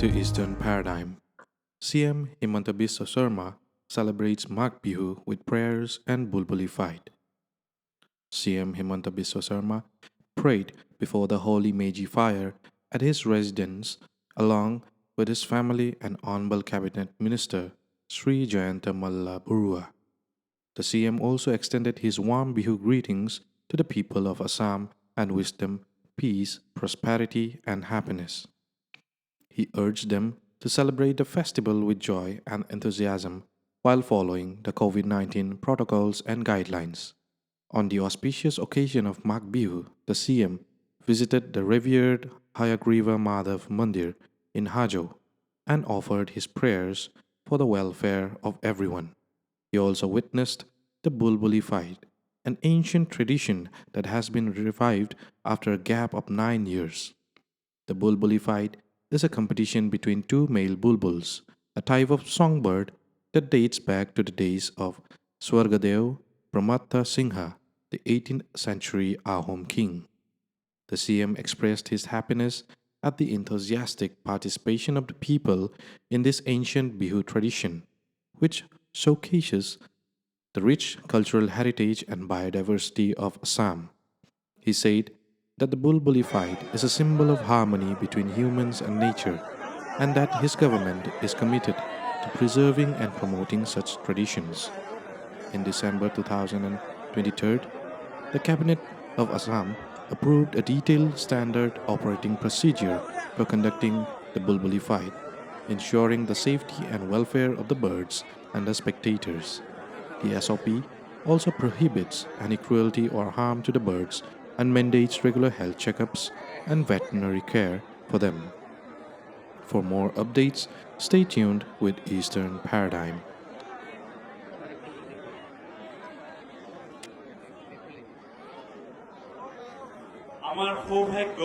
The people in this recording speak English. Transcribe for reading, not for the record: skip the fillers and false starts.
to Eastern Paradigm. CM Himanta Biswa Sarma celebrates Magh Bihu with prayers and Bulbuli fight. CM Himanta Biswa Sarma prayed before the Holy Meji Fire at his residence along with his family and Hon'ble cabinet minister Shri Jayanta Malla Barua. The CM also extended his warm Bihu greetings to the people of Assam and wisdom, peace, prosperity, and happiness. He urged them to celebrate the festival with joy and enthusiasm while following the COVID 19 protocols and guidelines. On the auspicious occasion of Magh Bihu, the CM visited the revered Hayagriva Madhav Mandir in Hajo and offered his prayers for the welfare of everyone. He also witnessed the Bulbuli fight, an ancient tradition that has been revived after a gap of 9 years. The Bulbuli fight is a competition between two male bulbuls, a type of songbird that dates back to the days of Swargadev Pramatha Singha, the 18th century Ahom king. The CM expressed his happiness at the enthusiastic participation of the people in this ancient Bihu tradition, which showcases the rich cultural heritage and biodiversity of Assam. He said that the Bulbuli fight is a symbol of harmony between humans and nature, and that his government is committed to preserving and promoting such traditions. In December 2023, the Cabinet of Assam approved a detailed standard operating procedure for conducting the Bulbuli fight, ensuring the safety and welfare of the birds and the spectators. The SOP also prohibits any cruelty or harm to the birds and mandates regular health checkups and veterinary care for them. For more updates, stay tuned with Eastern Paradigm. আমার সৌভাগ্য